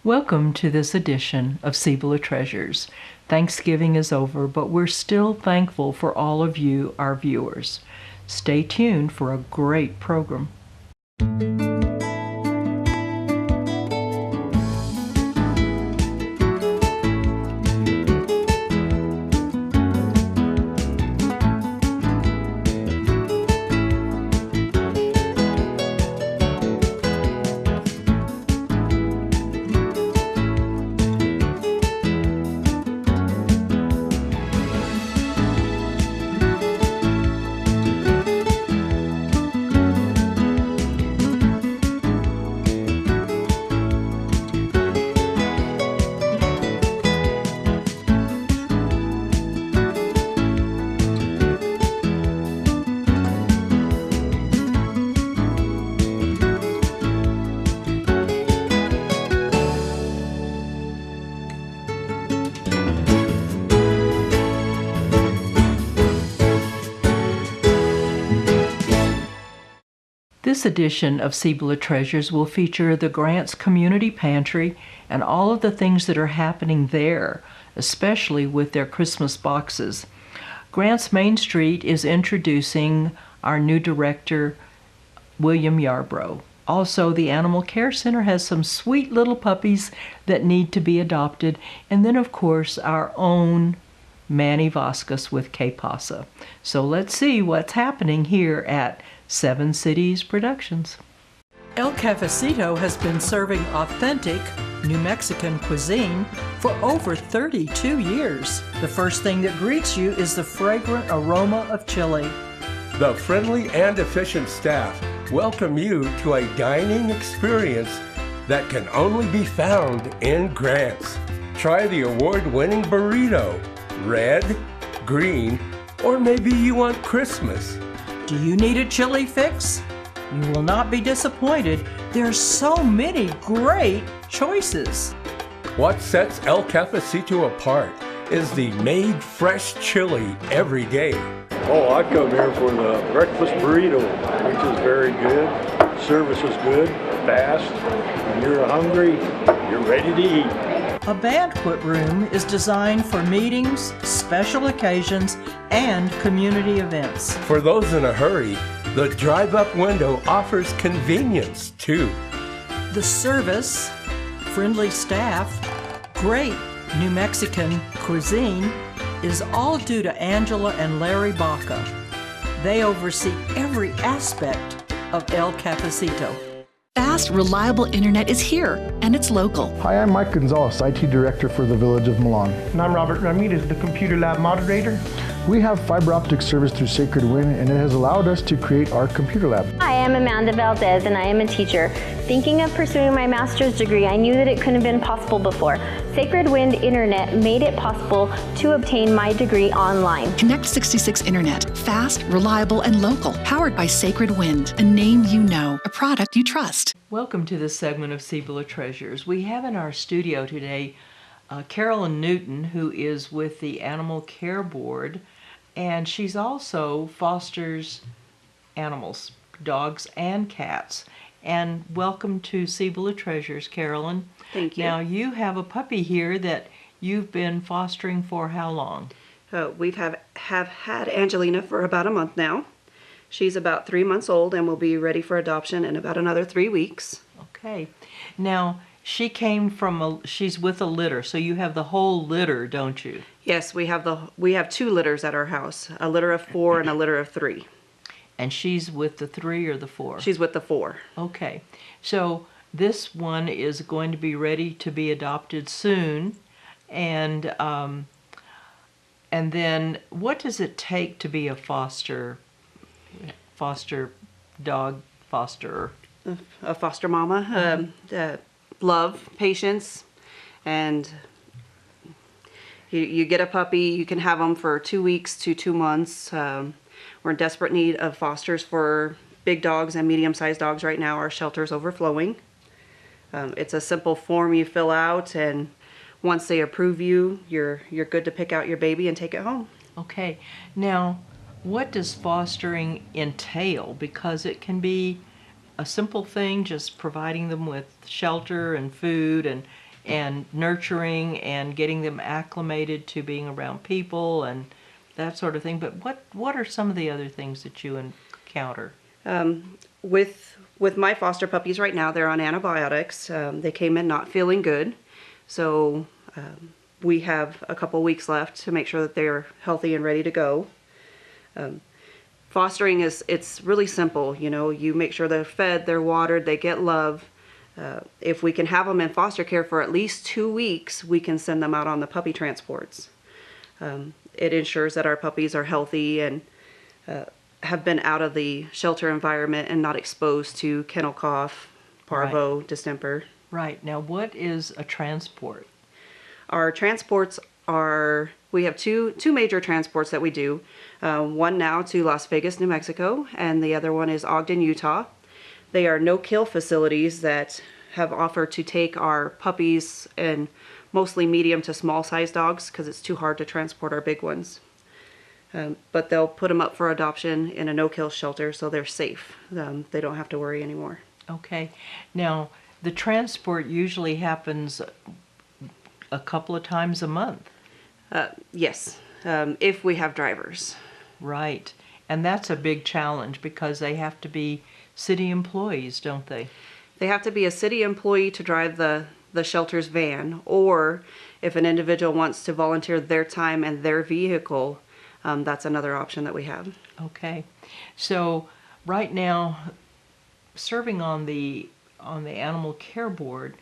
Welcome to this edition of Cibola Treasures. Thanksgiving is over, but we're still thankful for all of you, our viewers. Stay tuned for a great program. This edition of Cibola Treasures will feature the Grants Community Pantry and all of the things that are happening there, especially with their Christmas boxes. Grants Main Street is introducing our new director, William Yarbrough. Also, the Animal Care Center has some sweet little puppies that need to be adopted. And then, of course, our own Manny Vasquez with Que Pasa. So let's see what's happening here at Seven Cities Productions. El Cafecito has been serving authentic New Mexican cuisine for over 32 years. The first thing that greets you is the fragrant aroma of chili. The friendly and efficient staff welcome you to a dining experience that can only be found in Grants. Try the award-winning burrito, red, green, or maybe you want Christmas. Do you need a chili fix? You will not be disappointed. There's so many great choices. What sets El Cafecito apart is the made fresh chili every day. Oh, I come here for the breakfast burrito, which is very good. Service is good, fast. When you're hungry, you're ready to eat. A banquet room is designed for meetings, special occasions, and community events. For those in a hurry, the drive-up window offers convenience too. The service, friendly staff, great New Mexican cuisine is all due to Angela and Larry Baca. They oversee every aspect of El Cafecito. Fast, reliable internet is here, and it's local. Hi, I'm Mike Gonzalez, IT Director for the Village of Milan. And I'm Robert Ramirez, the Computer Lab Moderator. We have fiber optic service through Sacred Wind, and it has allowed us to create our computer lab. Hi, I'm Amanda Valdez, and I am a teacher. Thinking of pursuing my master's degree, I knew that it couldn't have been possible before. Sacred Wind Internet made it possible to obtain my degree online. Connect 66 Internet. Fast, reliable, and local. Powered by Sacred Wind. A name you know. A product you trust. Welcome to this segment of Cibola Treasures. We have in our studio today Carolyn Newton, who is with the Animal Care Board, and she's also fosters animals, dogs and cats. And welcome to Cibola Treasures, Carolyn. Thank you. Now, you have a puppy here that you've been fostering for how long? We've have had Angelina for about a month now. She's about 3 months old and will be ready for adoption in about another 3 weeks. Okay. Now, she came from she's with a litter, so you have the whole litter, don't you? Yes, we have 2 litters at our house, a litter of 4 and a litter of 3. And she's with the 3 or the 4? She's with the 4. Okay. So this one is going to be ready to be adopted soon. And then what does it take to be a foster dog fosterer? A foster mama, love, patience, and you get a puppy, you can have them for 2 weeks to 2 months. We're in desperate need of fosters for big dogs and medium-sized dogs right now. Our shelter's overflowing. It's a simple form you fill out, and once they approve you, you're good to pick out your baby and take it home. Okay. Now, what does fostering entail? Because it can be a simple thing, just providing them with shelter and food, and and nurturing and getting them acclimated to being around people and that sort of thing. But what are some of the other things that you encounter? With my foster puppies right now, they're on antibiotics. They came in not feeling good, so we have a couple weeks left to make sure that they're healthy and ready to go. Fostering it's really simple. You know, you make sure they're fed, they're watered, they get love. If we can have them in foster care for at least 2 weeks, we can send them out on the puppy transports. It ensures that our puppies are healthy and have been out of the shelter environment and not exposed to kennel cough, parvo, distemper. Right. Now, what is a transport? Our transports are, we have two major transports that we do. One now to Las Vegas, New Mexico, and the other one is Ogden, Utah. They are no-kill facilities that have offered to take our puppies and mostly medium to small size dogs because it's too hard to transport our big ones. But they'll put them up for adoption in a no-kill shelter so they're safe. They don't have to worry anymore. Okay. Now, the transport usually happens a couple of times a month. Yes, if we have drivers. Right. And that's a big challenge because they have to be city employees, don't they? They have to be a city employee to drive the shelter's van, or if an individual wants to volunteer their time and their vehicle, that's another option that we have. Okay. So right now, serving on the Animal Care Board,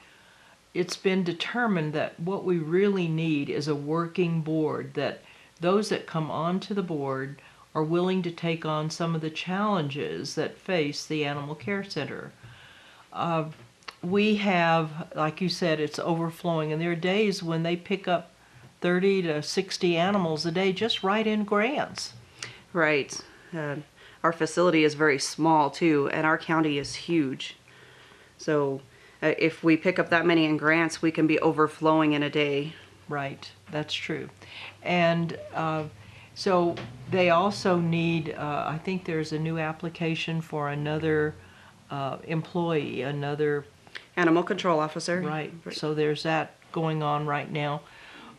it's been determined that what we really need is a working board, that those that come onto the board are willing to take on some of the challenges that face the Animal Care Center. We have, like you said, it's overflowing, and there are days when they pick up 30 to 60 animals a day just right in grants. Right. Our facility is very small too, and our county is huge. So if we pick up that many in grants, we can be overflowing in a day. Right, that's true. And so they also need, I think there's a new application for another employee, another Animal control officer. Right. So there's that going on right now.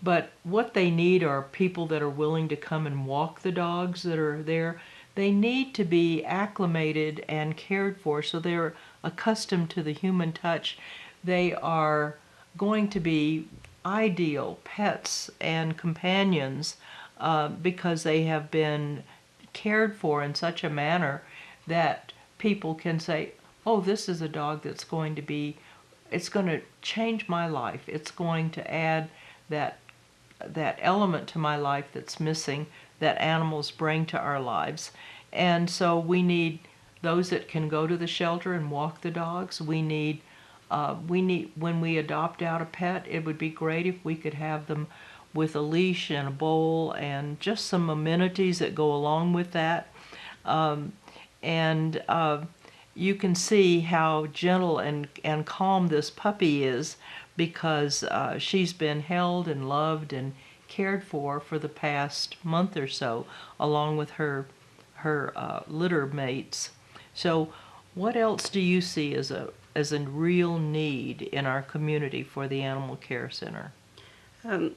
But what they need are people that are willing to come and walk the dogs that are there. They need to be acclimated and cared for so they're accustomed to the human touch. They are going to be ideal pets and companions because they have been cared for in such a manner that people can say, oh, this is a dog that's going to be, it's going to change my life. It's going to add that element to my life that's missing, that animals bring to our lives. And so we need those that can go to the shelter and walk the dogs. We need, when we adopt out a pet, it would be great if we could have them with a leash and a bowl and just some amenities that go along with that. You can see how gentle and calm this puppy is because she's been held and loved and cared for the past month or so, along with her litter mates. So what else do you see as a real need in our community for the Animal Care Center? The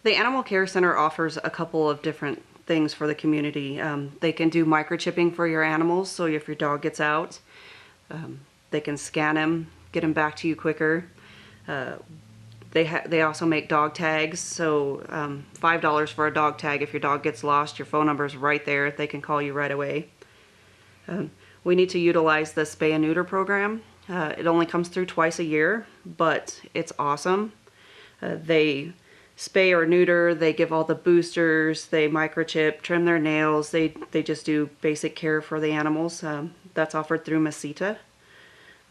Animal Care Center offers a couple of different things for the community. They can do microchipping for your animals, so if your dog gets out, they can scan him, get him back to you quicker. They also make dog tags, so $5 for a dog tag. If your dog gets lost, your phone number is right there. They can call you right away. We need to utilize the spay and neuter program. It only comes through twice a year, but it's awesome. They spay or neuter, they give all the boosters, they microchip, trim their nails, they just do basic care for the animals. That's offered through Mesita,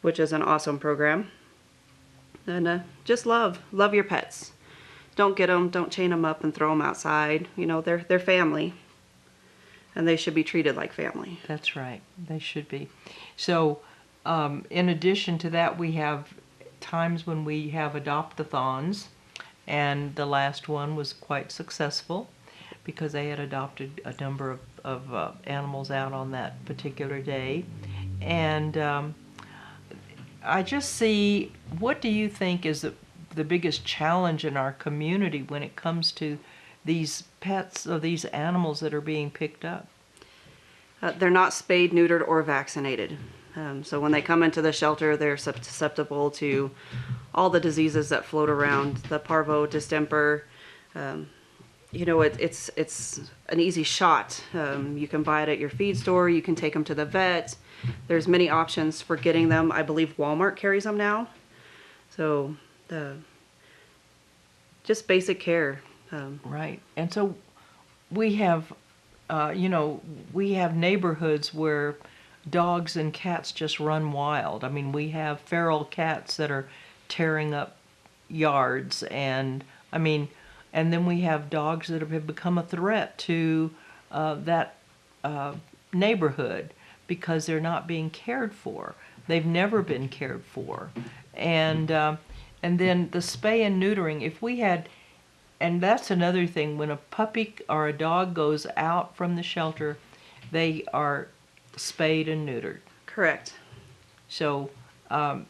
which is an awesome program. And just love your pets. Don't get them, don't chain them up and throw them outside. You know, they're family, and they should be treated like family. That's right, they should be. So in addition to that, we have times when we have adopt-a-thons. And the last one was quite successful because they had adopted a number of animals out on that particular day. And I just see, what do you think is the biggest challenge in our community when it comes to these pets or these animals that are being picked up? They're not spayed, neutered, or vaccinated. So when they come into the shelter, they're susceptible to all the diseases that float around, the parvo, distemper. It's an easy shot. You can buy it at your feed store. You can take them to the vet. There's many options for getting them. I believe Walmart carries them now. So just basic care. Right. And so we have, we have neighborhoods where dogs and cats just run wild. I mean, we have feral cats that are tearing up yards, and then we have dogs that have become a threat to that neighborhood because they're not being cared for. They've never been cared for. And then the spay and neutering, if we had, and that's another thing, when a puppy or a dog goes out from the shelter, they are spayed and neutered. Correct. So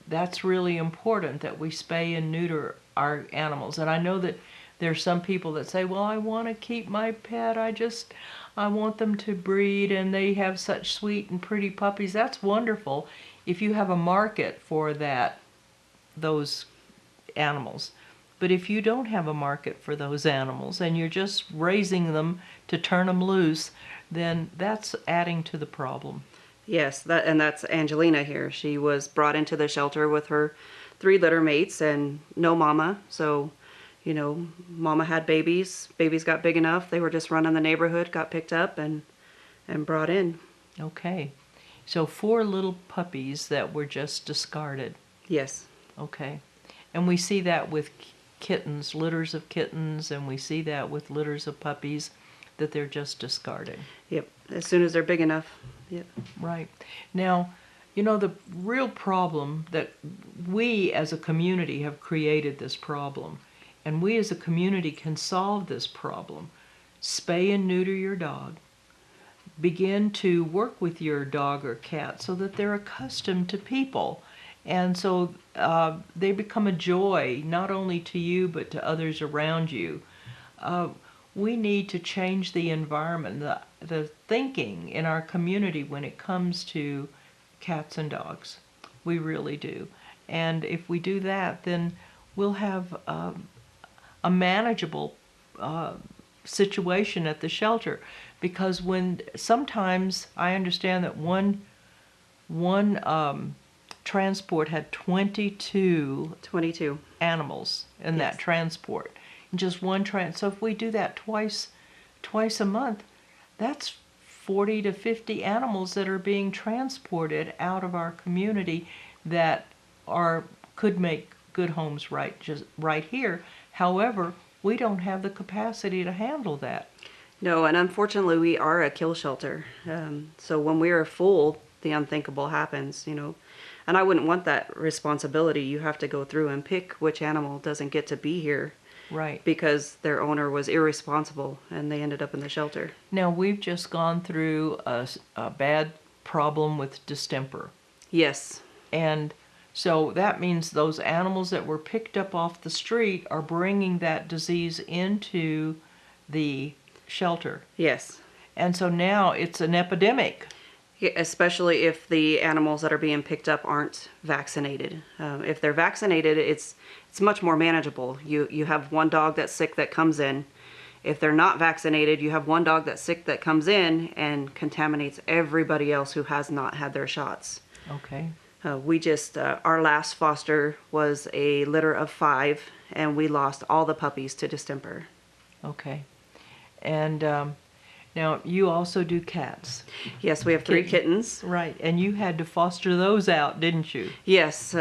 that's really important that we spay and neuter our animals. And I know that there's some people that say, well, I want to keep my pet. I want them to breed, and they have such sweet and pretty puppies. That's wonderful if you have a market for those animals. But if you don't have a market for those animals and you're just raising them to turn them loose, then that's adding to the problem. Yes, that's Angelina here. She was brought into the shelter with her 3 litter mates and no mama. So, mama had babies. Babies got big enough. They were just running the neighborhood, got picked up and brought in. Okay. So 4 little puppies that were just discarded. Yes. Okay. And we see that with kittens, litters of kittens, and we see that with litters of puppies that they're just discarded. Yep. As soon as they're big enough. Yep. Right. Now, the real problem that we as a community have created this problem, and we as a community can solve this problem. Spay and neuter your dog. Begin to work with your dog or cat so that they're accustomed to people. And so they become a joy, not only to you, but to others around you. We need to change the environment, the thinking in our community when it comes to cats and dogs. We really do. And if we do that, then we'll have a manageable situation at the shelter. Because sometimes I understand that one transport had 22 animals in that transport. And just one so if we do that twice a month, that's 40 to 50 animals that are being transported out of our community that could make good homes right here. However, we don't have the capacity to handle that. No, and unfortunately we are a kill shelter. So when we are full, the unthinkable happens, And I wouldn't want that responsibility. You have to go through and pick which animal doesn't get to be here. Right. Because their owner was irresponsible and they ended up in the shelter. Now, we've just gone through a bad problem with distemper. Yes. And so that means those animals that were picked up off the street are bringing that disease into the shelter. Yes. And so now it's an epidemic. Yeah, especially if the animals that are being picked up aren't vaccinated. If they're vaccinated, it's much more manageable. You have one dog that's sick that comes in. If they're not vaccinated, you have one dog that's sick that comes in and contaminates everybody else who has not had their shots. Okay. Our last foster was a litter of 5, and we lost all the puppies to distemper. Okay. And now you also do cats. Yes, we have 3 kittens. Right, and you had to foster those out, didn't you? Yes,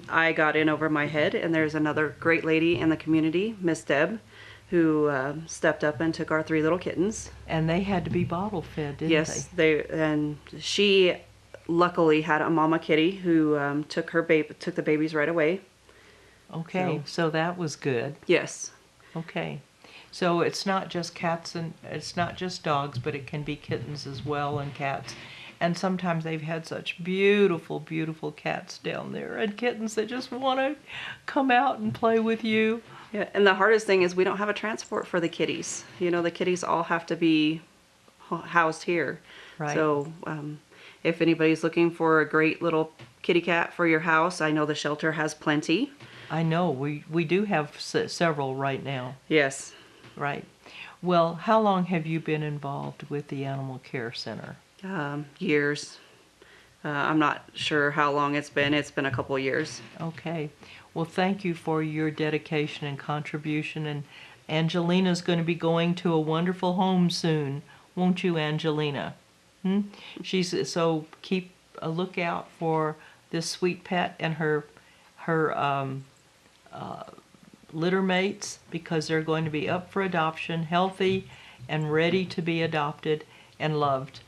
I got in over my head, and there's another great lady in the community, Miss Deb, who stepped up and took our 3 little kittens. And they had to be bottle fed, didn't they? Yes, and she luckily had a mama kitty who took the babies right away. Okay, so that was good. Yes. Okay. So it's not just cats and it's not just dogs, but it can be kittens as well and cats. And sometimes they've had such beautiful, beautiful cats down there and kittens that just want to come out and play with you. Yeah, and the hardest thing is we don't have a transport for the kitties. You know, the kitties all have to be housed here. Right. So if anybody's looking for a great little kitty cat for your house, I know the shelter has plenty. I know. We do have several right now. Yes. Right. Well, how long have you been involved with the Animal Care Center? Years. I'm not sure how long it's been. It's been a couple years. Okay. Well, thank you for your dedication and contribution. And Angelina's going to be going to a wonderful home soon, won't you, Angelina? So keep a lookout for this sweet pet and her litter mates, because they're going to be up for adoption, healthy and ready to be adopted and loved.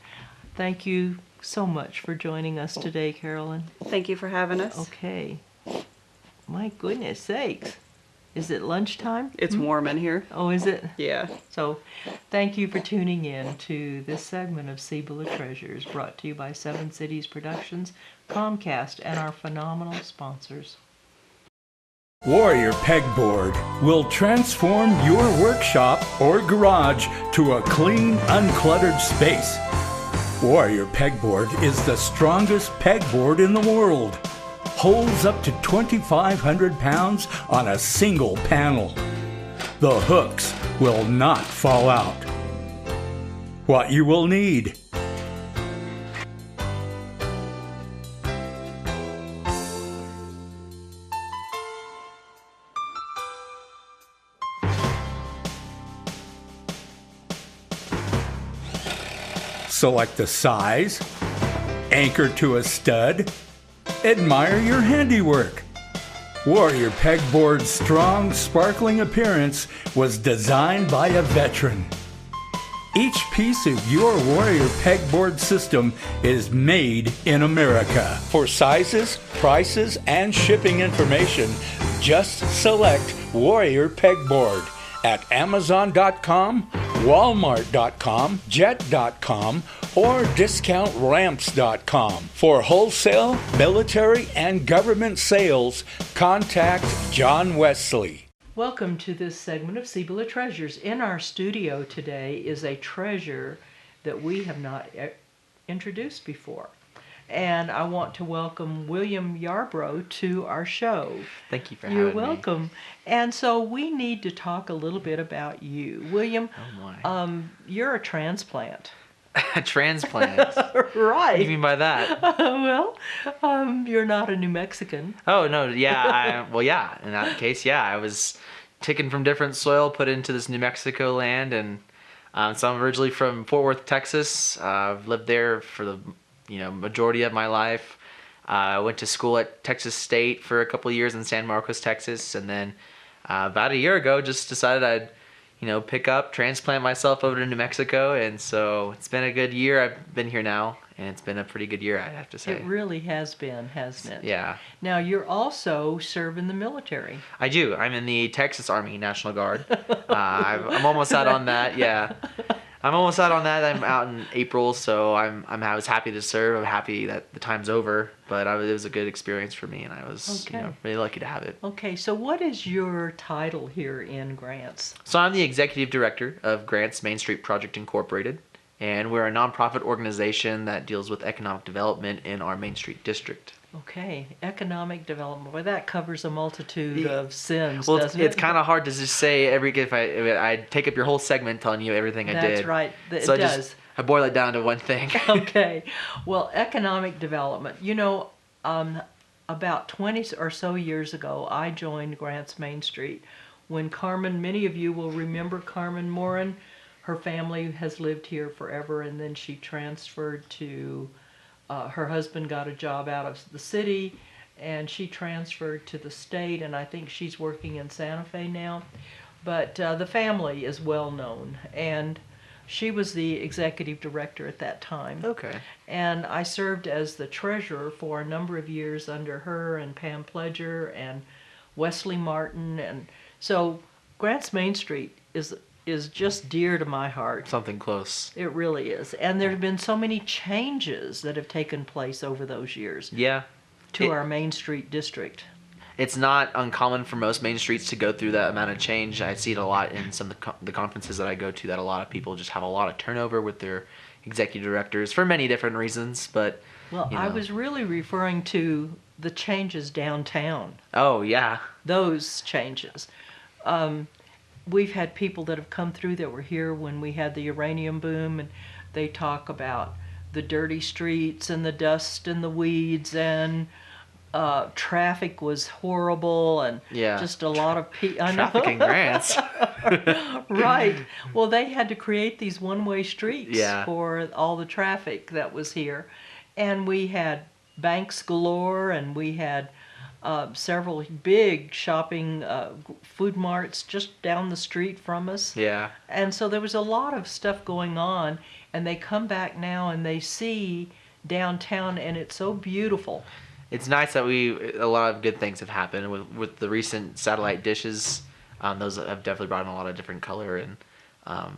Thank you so much for joining us today, Carolyn. Thank you for having us. Okay. My goodness sakes. Is it lunchtime? It's warm in here. Oh, is it? Yeah. So thank you for tuning in to this segment of Cibola Treasures, brought to you by Seven Cities Productions, Comcast, and our phenomenal sponsors. Warrior Pegboard will transform your workshop or garage to a clean, uncluttered space. Warrior Pegboard is the strongest pegboard in the world. Holds up to 2,500 pounds on a single panel. The hooks will not fall out. What you will need: select the size, anchor to a stud, admire your handiwork. Warrior Pegboard's strong, sparkling appearance was designed by a veteran. Each piece of your Warrior Pegboard system is made in America. For sizes, prices, and shipping information, just select Warrior Pegboard at Amazon.com, Walmart.com, Jet.com, or DiscountRamps.com. For wholesale, military, and government sales, contact John Wesley. Welcome to this segment of Cibola Treasures. In our studio today is a treasure that we have not introduced before. And I want to welcome William Yarbrough to our show. Thank you for having me. You're welcome. And so we need to talk a little bit about you. William, you're a transplant. A transplant? Right. What do you mean by that? You're not a New Mexican. Oh, no, yeah. In that case, yeah. I was taken from different soil, put into this New Mexico land, and so I'm originally from Fort Worth, Texas. I've lived there for the majority of my life. I went to school at Texas State for a couple of years in San Marcos, Texas, and then about a year ago just decided I'd pick up, transplant myself over to New Mexico, and so it's been a good year. I've been here now, and it's been a pretty good year, I have to say. It really has been, hasn't it? Yeah. Now, you're also serving the military. I do. I'm in the Texas Army National Guard. I'm almost out on that, yeah. I'm almost out on that. I'm out in April, so I was happy to serve. I'm happy that the time's over, but it was a good experience for me, and I was really lucky to have it. Okay, so what is your title here in Grants? So I'm the executive director of Grants Main Street Project Incorporated, and we're a nonprofit organization that deals with economic development in our Main Street district. Okay, economic development. Well, that covers a multitude of sins, well, doesn't it? It's kind of hard to just say if I take up your whole segment telling you everything I did. That's right. It so does. I boil it down to one thing. Okay. Well, economic development. About 20 or so years ago, I joined Grants Main Street when Carmen, many of you will remember Carmen Morin. Her family has lived here forever, and then she transferred to... her husband got a job out of the city, and she transferred to the state, and I think she's working in Santa Fe now. But the family is well known, and she was the executive director at that time. Okay. And I served as the treasurer for a number of years under her and Pam Pledger and Wesley Martin. And so Grants Main Street is is just dear to my heart. Something close. It really is. And there have been so many changes that have taken place over those years. Yeah. To our Main Street district. It's not uncommon for most main streets to go through that amount of change. I see it a lot in some of the conferences that I go to, that a lot of people just have a lot of turnover with their executive directors for many different reasons. But well, I was really referring to the changes downtown. Oh, yeah. Those changes. We've had people that have come through that were here when we had the uranium boom, and they talk about the dirty streets and the dust and the weeds, and traffic was horrible, and just a lot of traffic in Grants. Right. Well, they had to create these one-way streets for all the traffic that was here, and we had banks galore, and we had several big shopping food marts just down the street from us. Yeah. And so there was a lot of stuff going on, and they come back now and they see downtown, and it's so beautiful. It's nice that a lot of good things have happened with the recent satellite dishes. Those have definitely brought in a lot of different color and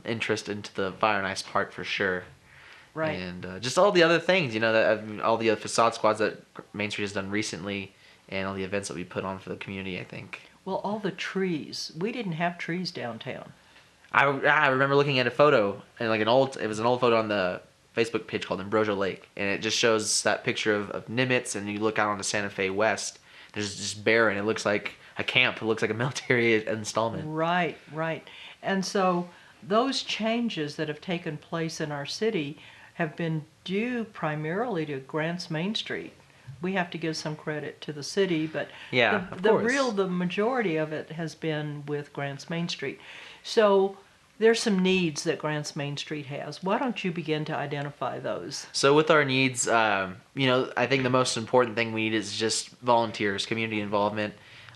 interest into the Fire and Ice Park for sure. Right. And just all the other things, that all the other facade squads that Main Street has done recently, and all the events that we put on for the community, I think. Well, all the trees. We didn't have trees downtown. I remember looking at a photo, and it was an old photo on the Facebook page called Ambrosia Lake, and it just shows that picture of Nimitz, and you look out onto Santa Fe West, there's just barren. It looks like a camp. It looks like a military installment. Right, right. And so those changes that have taken place in our city have been due primarily to Grants Main Street. We have to give some credit to the city, but the majority of it has been with Grants Main Street. So there's some needs that Grants Main Street has. Why don't you begin to identify those? So with our needs, I think the most important thing we need is just volunteers, community involvement.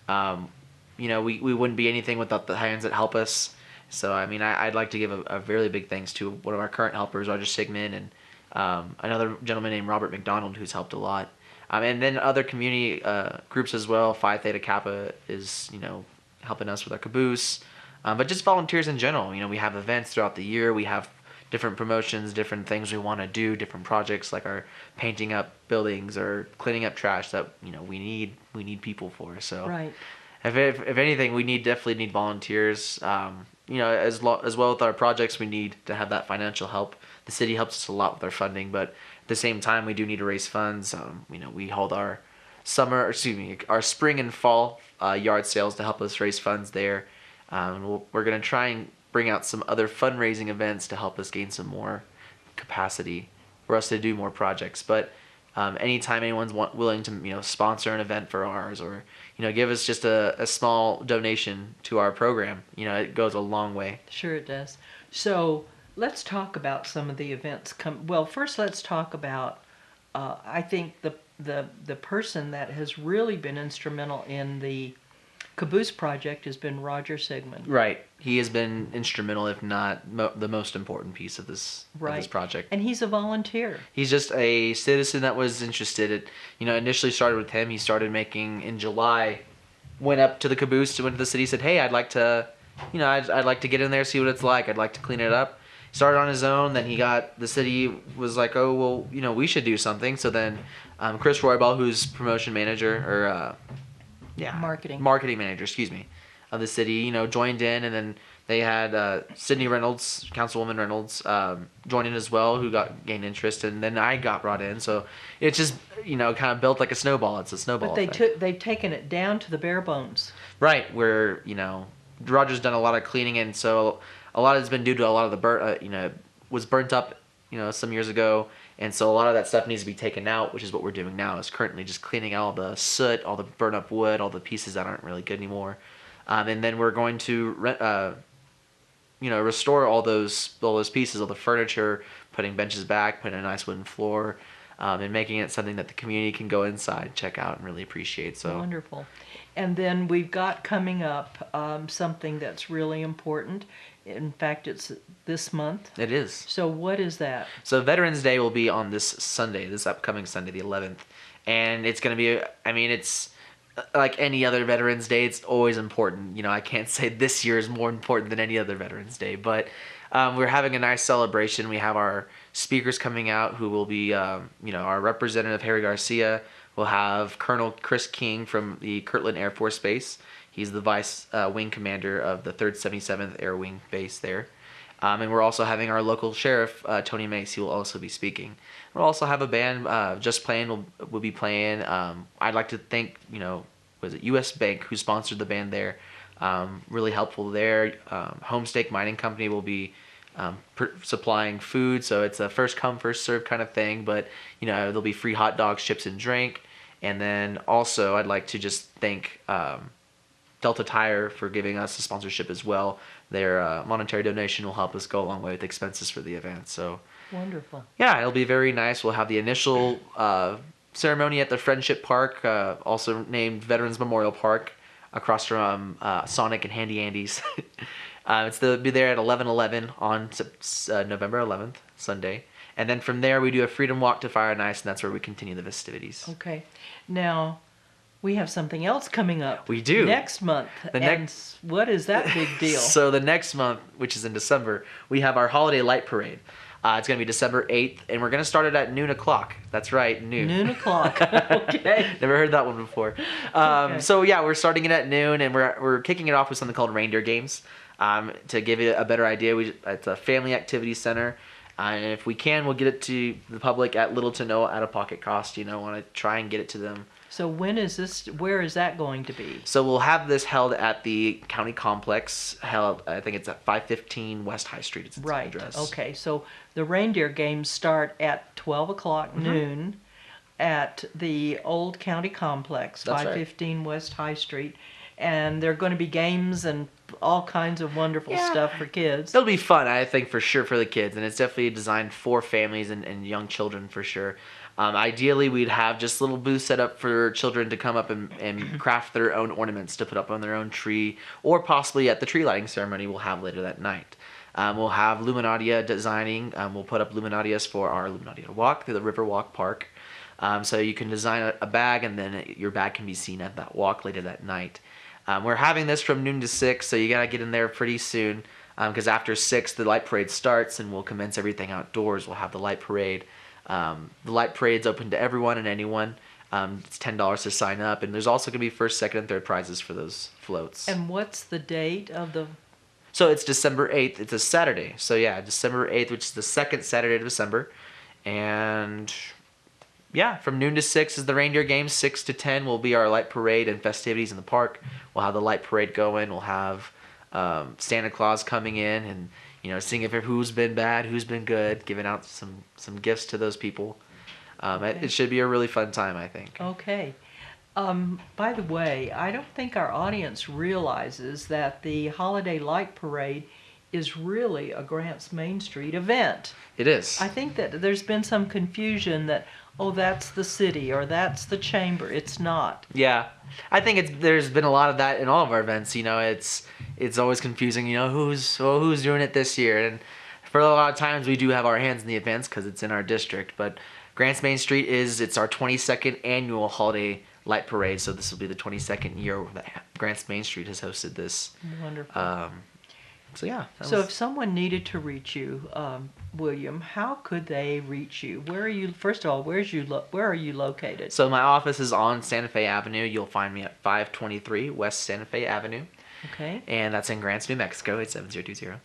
We wouldn't be anything without the hands that help us. So, I'd like to give a really big thanks to one of our current helpers, Roger Sigmund, and another gentleman named Robert McDonald, who's helped a lot. And then other community groups as well. Phi Theta Kappa is, helping us with our caboose. But just volunteers in general. We have events throughout the year. We have different promotions, different things we want to do, different projects like our painting up buildings or cleaning up trash that, we need people for. So right. If anything, we definitely need volunteers. As well with our projects, we need to have that financial help. The city helps us a lot with our funding, but at the same time, we do need to raise funds. We hold our spring and fall yard sales to help us raise funds there. We're going to try and bring out some other fundraising events to help us gain some more capacity for us to do more projects. But anytime anyone's willing to sponsor an event for ours, or give us just a small donation to our program, it goes a long way. Sure it does. So let's talk about some of the events. Well, first let's talk about I think the person that has really been instrumental in the Caboose project has been Roger Sigmund. Right. He has been instrumental, if not the most important piece of this project. And he's a volunteer. He's just a citizen that was interested. It initially started with him. He started making in July. Went up to the caboose, went to the city, said, "Hey, I'd like to, I'd like to get in there, see what it's like. I'd like to clean it up." Started on his own. Then the city was like, "Oh, well, we should do something." So then, Chris Roybal, who's promotion manager or marketing manager, of the city, joined in, and then they had Sydney Reynolds, Councilwoman Reynolds, join in as well, who gained interest, and then I got brought in. So it's just kind of built like a snowball. It's a snowball. But they've taken it down to the bare bones. Right, where Roger's done a lot of cleaning, and so a lot has been due to a lot of the was burnt up some years ago. And so a lot of that stuff needs to be taken out, which is what we're doing now, is currently just cleaning out all the soot, all the burnt up wood, all the pieces that aren't really good anymore. And then we're going to, restore all those pieces, all the furniture, putting benches back, putting a nice wooden floor, and making it something that the community can go inside, check out, and really appreciate. So wonderful. And then we've got coming up something that's really important. In fact, it's this month. It is. So what is that? So Veterans Day will be on this upcoming Sunday, the 11th. And it's going to be, it's like any other Veterans Day, it's always important. You know, I can't say this year is more important than any other Veterans Day, but we're having a nice celebration. We have our speakers coming out who will be, our Representative Harry Garcia. We'll have Colonel Chris King from the Kirtland Air Force Base. He's the Vice Wing Commander of the 3rd 77th Air Wing Base there. And we're also having our local sheriff, Tony Mace. He will also be speaking. We'll also have a band, Just Playing will be playing. I'd like to thank, was it U.S. Bank who sponsored the band there. Really helpful there. Homestake Mining Company will be supplying food, so it's a first come, first serve kind of thing. But, there'll be free hot dogs, chips, and drink. And then also I'd like to just thank Delta Tire for giving us a sponsorship as well. Their monetary donation will help us go a long way with expenses for the event. So wonderful. Yeah, it'll be very nice. We'll have the initial ceremony at the Friendship Park, also named Veterans Memorial Park, across from Sonic and Handy Andy's. They'll be there at 11:11 on November 11th, Sunday. And then from there, we do a Freedom Walk to Fire and Ice, and that's where we continue the festivities. Okay. Now, we have something else coming up. We do. Next month. What is that big deal? So the next month, which is in December, we have our Holiday Light Parade. It's going to be December 8th, and we're going to start it at noon o'clock. That's right, noon. Noon o'clock. Okay. Never heard that one before. Okay. So yeah, we're starting it at noon, and we're kicking it off with something called Reindeer Games. To give you a better idea, it's a family activity center. And if we can, we'll get it to the public at little to no out-of-pocket cost. Want to try and get it to them. So when is this? Where is that going to be? So we'll have this held at the county complex. I think it's at 515 West High Street. It's right. Address. Okay. So the reindeer games start at 12 o'clock noon at the old county complex, That's 515 right. West High Street, and there are going to be games and all kinds of wonderful stuff for kids. It'll be fun, I think, for sure, for the kids, and it's definitely designed for families and young children for sure. Ideally, we'd have just little booths set up for children to come up and craft their own ornaments to put up on their own tree, or possibly at the tree lighting ceremony we'll have later that night. We'll have Luminaria designing. We'll put up Luminarias for our Luminaria walk through the Riverwalk Park. So you can design a bag, and then your bag can be seen at that walk later that night. We're having this from noon to 6, so you got to get in there pretty soon, because after 6, the light parade starts, and we'll commence everything outdoors. We'll have the light parade. The light parade's open to everyone and anyone. It's $10 to sign up, and there's also going to be first, second, and third prizes for those floats. And what's the date of the... So it's December 8th. It's a Saturday. So yeah, December 8th, which is the second Saturday of December. And yeah, from noon to 6 is the reindeer games. 6 to 10 will be our light parade and festivities in the park. We'll have the light parade going. We'll have Santa Claus coming in and seeing if who's been bad, who's been good, giving out some gifts to those people. It should be a really fun time, I think. Okay. By the way, I don't think our audience realizes that the Holiday Light Parade is really a Grants Main Street event. It is. I think that there's been some confusion that, that's the city or that's the chamber. It's not. Yeah. I think there's been a lot of that in all of our events. It's always confusing, who's doing it this year. And for a lot of times we do have our hands in the events because it's in our district. But Grants Main Street it's our 22nd annual Holiday Light Parade. So this will be the 22nd year that Grants Main Street has hosted this. Wonderful. So yeah. If someone needed to reach you, William, how could they reach you? Where are you? First of all, where are you located? So my office is on Santa Fe Avenue. You'll find me at 523 West Santa Fe Avenue. Okay. And that's in Grants, New Mexico, 87020.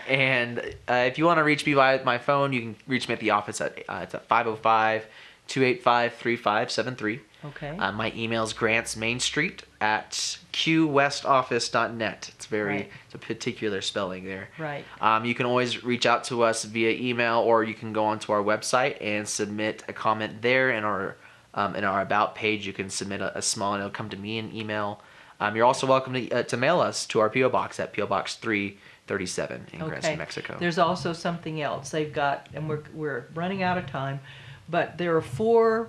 And if you want to reach me by my phone, you can reach me at the office it's at 505-285-3573. Okay. My email is grantsmainstreet@qwestoffice.net. It's it's a particular spelling there. Right. You can always reach out to us via email, or you can go onto our website and submit a comment there in our About page. You can submit a small, and it'll come to me in email. You're also welcome to mail us to our P.O. Box at P.O. Box 337 in Grants, New Mexico. There's also something else they've got, and we're running out of time, but there are 4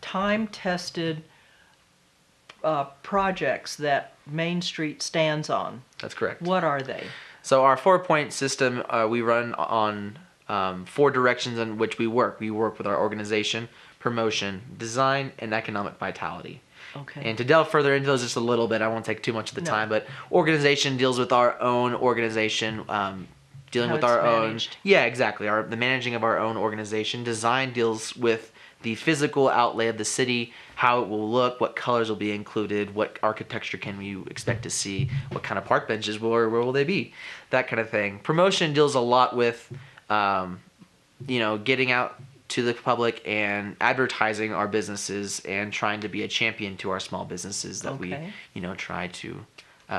time-tested projects that Main Street stands on. That's correct. What are they? So our 4-point system, we run on 4 directions in which we work. We work with our organization, promotion, design, and economic vitality. Okay. And to delve further into those just a little bit, I won't take too much of the time, but organization deals with our own organization, dealing How with it's our managed. own. Yeah, exactly. The managing of our own organization. Design deals with the physical outlay of the city, how it will look, what colors will be included, what architecture can you expect to see, what kind of park benches, where will they be, that kind of thing. Promotion deals a lot with, getting out to the public and advertising our businesses and trying to be a champion to our small businesses that we, try to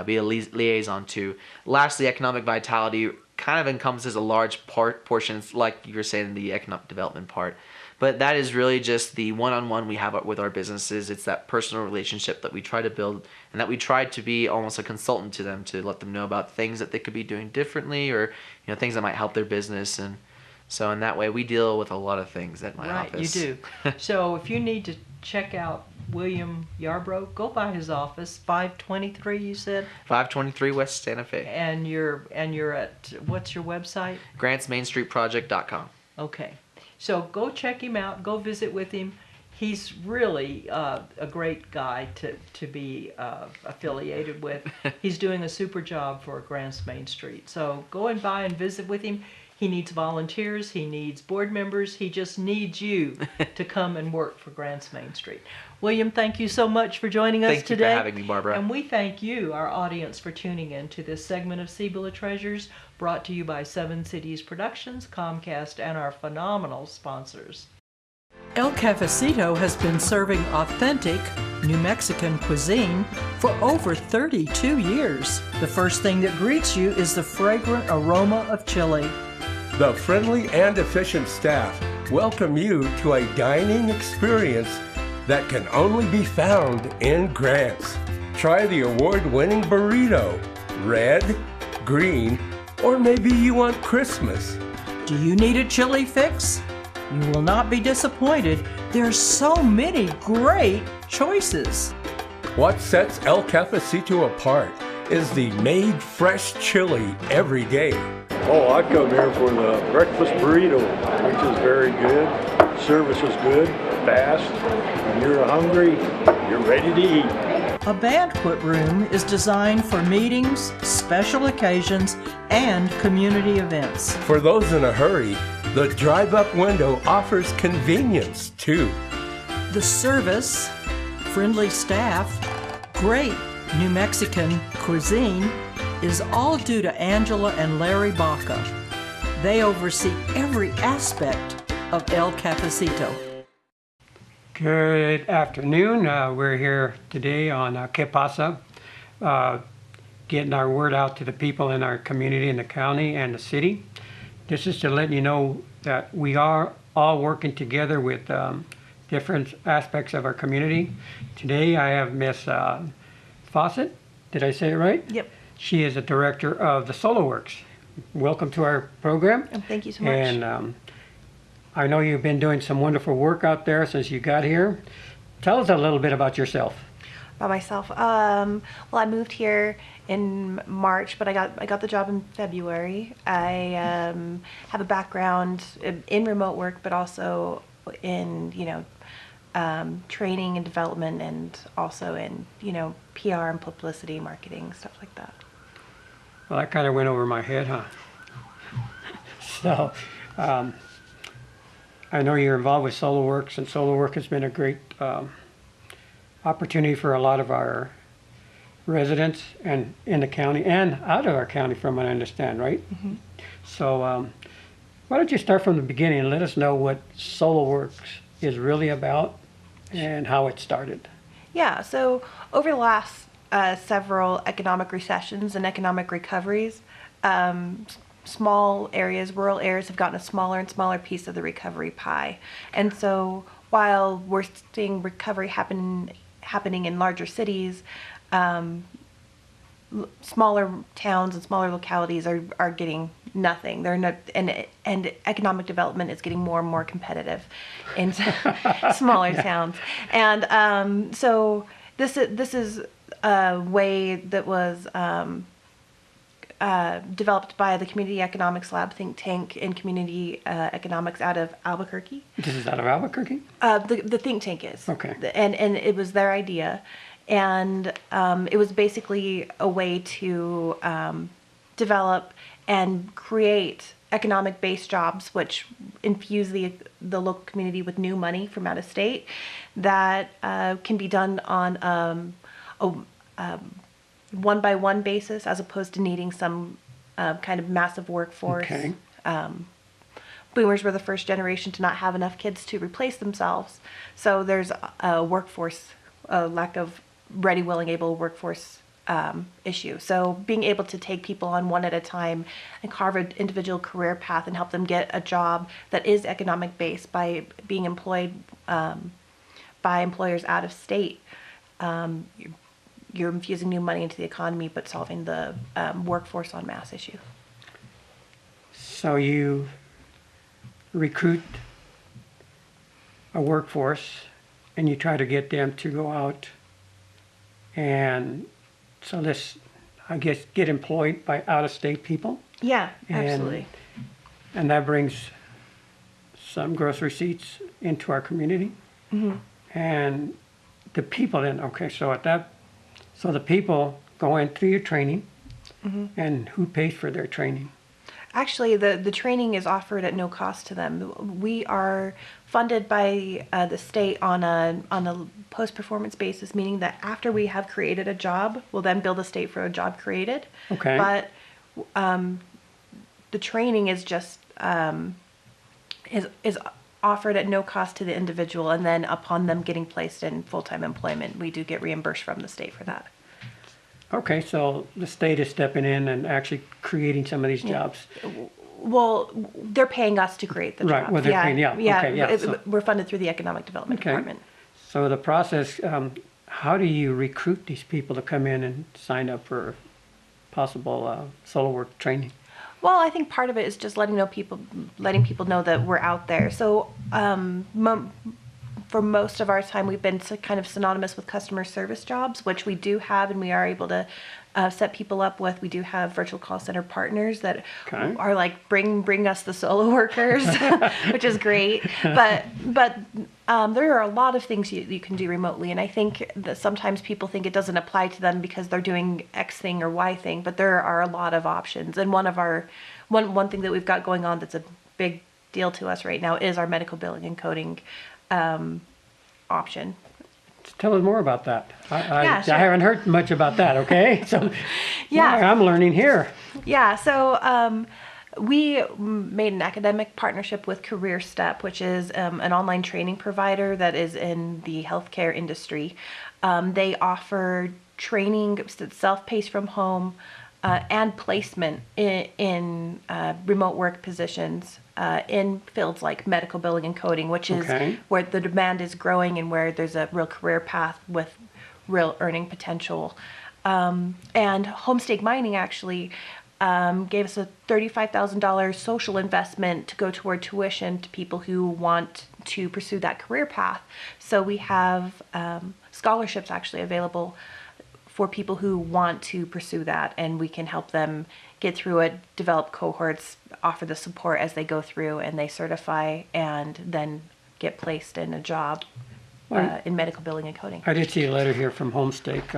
be a liaison to. Lastly, economic vitality kind of encompasses a large portion, like you were saying, the economic development part. But that is really just the one-on-one we have with our businesses. It's that personal relationship that we try to build, and that we try to be almost a consultant to them, to let them know about things that they could be doing differently, or things that might help their business. And so in that way, we deal with a lot of things at my office. Right, you do. So if you need to check out William Yarbrough, go by his office, 523, you said? 523 West Santa Fe. And you're at, what's your website? GrantsMainStreetProject.com. Okay. So go check him out, go visit with him. He's really a great guy to be affiliated with. He's doing a super job for Grants Main Street. So go and by and visit with him. He needs volunteers, he needs board members, he just needs you to come and work for Grants Main Street. William, thank you so much for joining us today. Thank you for having me, Barbara. And we thank you, our audience, for tuning in to this segment of Cibola Treasures, brought to you by Seven Cities Productions, Comcast, and our phenomenal sponsors. El Cafecito has been serving authentic New Mexican cuisine for over 32 years. The first thing that greets you is the fragrant aroma of chili. The friendly and efficient staff welcome you to a dining experience that can only be found in Grants. Try the award-winning burrito, red, green, or maybe you want Christmas. Do you need a chili fix? You will not be disappointed. There's so many great choices. What sets El Cafecito apart is the made fresh chili every day. Oh, I come here for the breakfast burrito, which is very good. Service is good, fast. When you're hungry, you're ready to eat. A banquet room is designed for meetings, special occasions, and community events. For those in a hurry, the drive-up window offers convenience too. The service, friendly staff, great New Mexican cuisine is all due to Angela and Larry Baca. They oversee every aspect of El Cafecito. Good afternoon. We're here today on Que Pasa, getting our word out to the people in our community, in the county and the city. This is to let you know that we are all working together with different aspects of our community. Today I have Miss Fawcett. Did I say it right? Yep. She is the director of the Solo Works. Welcome to our program. And thank you so much. And I know you've been doing some wonderful work out there since you got here. Tell us a little bit about yourself. By myself, well, I moved here in March, but I got the job in February. I have a background in remote work, but also in training and development, and also in PR and publicity, marketing, stuff like that. Well, that kind of went over my head, huh? So, I know you're involved with Solo Works, and Solo Work has been a great opportunity for a lot of our residents and in the county and out of our county, from what I understand, right? Mm-hmm. So, why don't you start from the beginning and let us know what Solo Works is really about and how it started? Yeah, so over the last several economic recessions and economic recoveries, small areas, rural areas have gotten a smaller and smaller piece of the recovery pie. And so while we're seeing recovery happening in larger cities, smaller towns and smaller localities are getting nothing. They're not, and economic development is getting more and more competitive in smaller towns. And so this is a way that was developed by the Community Economics Lab think tank in community economics out of Albuquerque. This is out of Albuquerque? The think tank is. Okay. And it was their idea. And it was basically a way to develop and create economic-based jobs, which infuse the local community with new money from out of state that can be done on a one-by-one basis, as opposed to needing some kind of massive workforce. Okay. Boomers were the first generation to not have enough kids to replace themselves, so there's a workforce, a lack of ready, willing, able workforce issue. So being able to take people on one at a time and carve an individual career path and help them get a job that is economic based by being employed by employers out of state. You're infusing new money into the economy, but solving the workforce en masse issue. So you recruit a workforce and you try to get them to go out and so let's, I guess, get employed by out-of-state people. Yeah, absolutely. And that brings some gross receipts into our community. Mm-hmm. And the people then, okay, so the people go in through your training, mm-hmm. and who pays for their training? Actually, the training is offered at no cost to them. We are funded by the state on a post-performance basis, meaning that after we have created a job, we'll then bill the state for a job created. Okay. But the training is just is offered at no cost to the individual, and then upon them getting placed in full-time employment, we do get reimbursed from the state for that. Okay, so the state is stepping in and actually creating some of these jobs. Well, they're paying us to create the Right, jobs. well, they're paying, yeah, okay, yeah, so- We're funded through the Economic Development Department. So the process, how do you recruit these people to come in and sign up for possible solar work training? Well, I think part of it is just letting people know that we're out there. So for most of our time, we've been kind of synonymous with customer service jobs, which we do have, and we are able to set people up with. We do have virtual call center partners that are like, bring us the solo workers, which is great. But there are a lot of things you can do remotely, and I think that sometimes people think it doesn't apply to them because they're doing X thing or Y thing, but there are a lot of options. And one thing that we've got going on that's a big deal to us right now is our medical billing and coding option. Tell us more about that. Yeah, sure. I haven't heard much about that, okay? So yeah, I'm learning here. Yeah, so we made an academic partnership with Career Step, which is an online training provider that is in the healthcare industry. They offer training, self-paced from home, and placement in remote work positions in fields like medical billing and coding, which is where the demand is growing and where there's a real career path with real earning potential. And Homestake Mining actually gave us a $35,000 social investment to go toward tuition to people who want to pursue that career path. So we have scholarships actually available for people who want to pursue that, and we can help them get through it, develop cohorts, offer the support as they go through, and they certify and then get placed in a job in medical billing and coding. I did see a letter here from Homestake.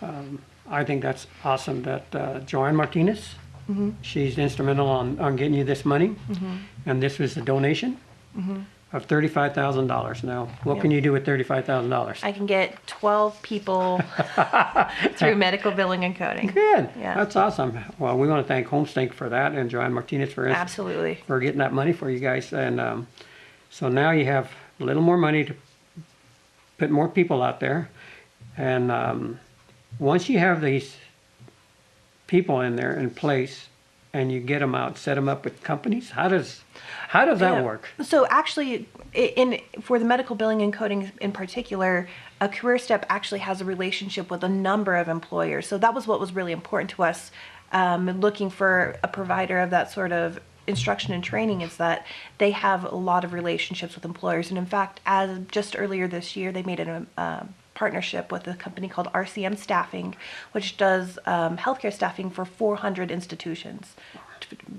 I think that's awesome that Joanne Martinez, she's instrumental on getting you this money, and this was a donation of $35,000. Now, what can you do with $35,000? I can get 12 people through medical billing and coding. Good. Yeah. That's awesome. Well, we want to thank Homestake for that, and Joanne Martinez for getting that money for you guys. And so now you have a little more money to put more people out there. And once you have these people in there in place, and you get them out, set them up with companies, how does that work? So actually, for the medical billing and coding in particular, a Career Step actually has a relationship with a number of employers. So that was what was really important to us, looking for a provider of that sort of instruction and training, is that they have a lot of relationships with employers. And in fact, as just earlier this year, they made a partnership with a company called RCM Staffing, which does healthcare staffing for 400 institutions.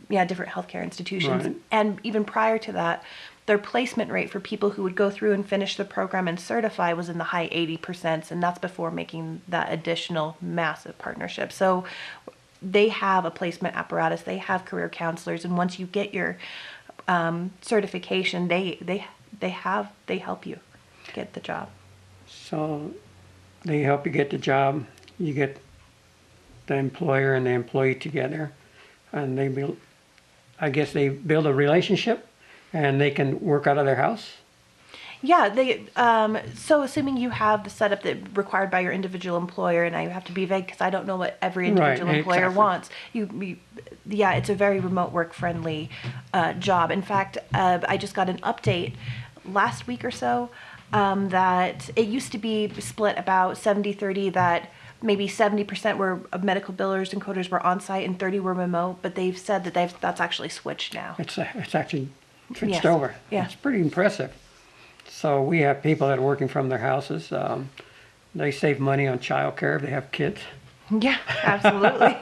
Yeah, different healthcare institutions. Right. And even prior to that, their placement rate for people who would go through and finish the program and certify was in the high 80%, and that's before making that additional massive partnership. So they have a placement apparatus, they have career counselors, and once you get your certification, they help you get the job. So they help you get the job. You get the employer and the employee together, and they build. I guess they build a relationship, and they can work out of their house. Yeah, they. So assuming you have the setup that required by your individual employer, and I have to be vague because I don't know what every individual Right, employer exactly. wants. Yeah, it's a very remote work friendly job. In fact, I just got an update last week or so that it used to be split about 70-30, that maybe 70% were of medical billers and coders were on site and 30 were remote, but they've said that that's actually switched now. It's actually switched Yes. over. Yeah. It's pretty impressive. So we have people that are working from their houses. They save money on childcare if they have kids. Yeah, absolutely.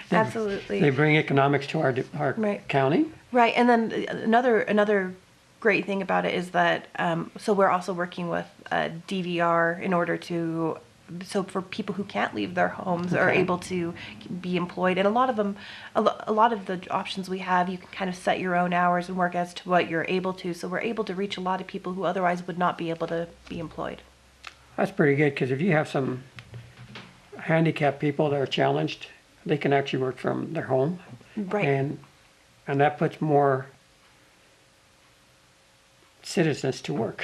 Absolutely. They bring economics to our Right. county. Right, and then another great thing about it is that so we're also working with DVR in order to, so for people who can't leave their homes are Okay. able to be employed, and a lot of them, a lot of the options we have, you can kind of set your own hours and work as to what you're able to. So we're able to reach a lot of people who otherwise would not be able to be employed. That's pretty good, because if you have some handicapped people that are challenged, they can actually work from their home. Right. And that puts more citizens to work.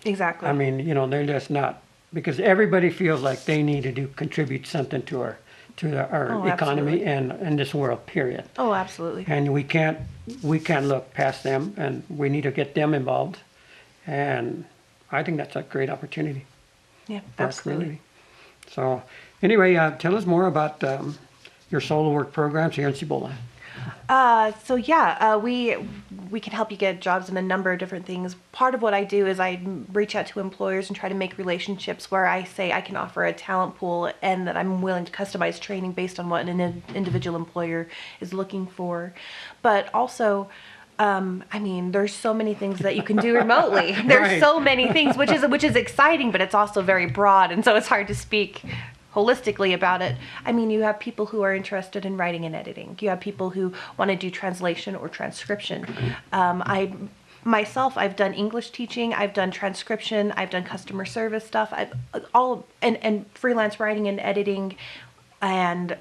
Exactly. I mean, you know, they're just not, because everybody feels like they need to contribute something to our Oh, economy absolutely. and this world, period. Oh, absolutely. And we can't look past them, and we need to get them involved. And I think that's a great opportunity Yeah, for our absolutely. community. So anyway, tell us more about your solo work programs here in Cibola. So yeah, we can help you get jobs in a number of different things. Part of what I do is I reach out to employers and try to make relationships where I say I can offer a talent pool and that I'm willing to customize training based on what an individual employer is looking for. But also, I mean, there's so many things that you can do remotely. There's Right. so many things, which is exciting, but it's also very broad, and so it's hard to speak holistically about it. I mean, you have people who are interested in writing and editing. You have people who want to do translation or transcription. I've done English teaching, I've done transcription, I've done customer service stuff, and freelance writing and editing, and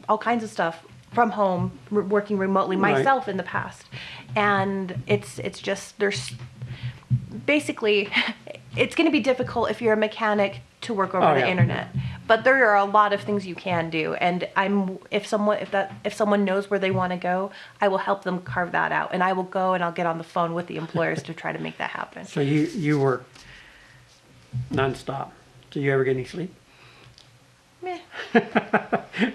all kinds of stuff from home, working remotely Right. myself in the past. And it's just, there's basically, it's going to be difficult if you're a mechanic to work over Oh, the yeah. internet. But there are a lot of things you can do, and if someone knows where they want to go, I will help them carve that out, and I will go and I'll get on the phone with the employers to try to make that happen. So you work nonstop. Do you ever get any sleep? Meh.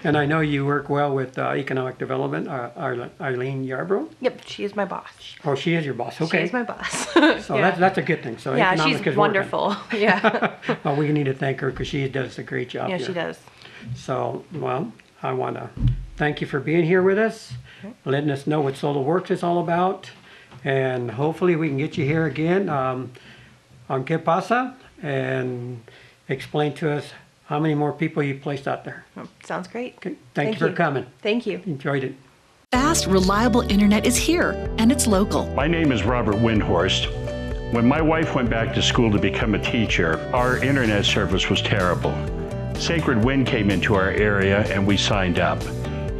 And I know you work well with economic development, Eileen Yarbrough. Yep, she is my boss. Oh, she is your boss. Okay. She is my boss. So Yeah. that's a good thing. So Yeah, economic she's is wonderful. Yeah. Working. Well, we need to thank her because she does a great job Yeah, here. she does. So, well, I want to thank you for being here with us, letting us know what Solo Works is all about, and hopefully we can get you here again on Que Pasa and explain to us how many more people you placed out there. Sounds great. Okay. Thank you for coming. Thank you. Enjoyed it. Fast, reliable internet is here, and it's local. My name is Robert Windhorst. When my wife went back to school to become a teacher, our internet service was terrible. Sacred Wind came into our area and we signed up.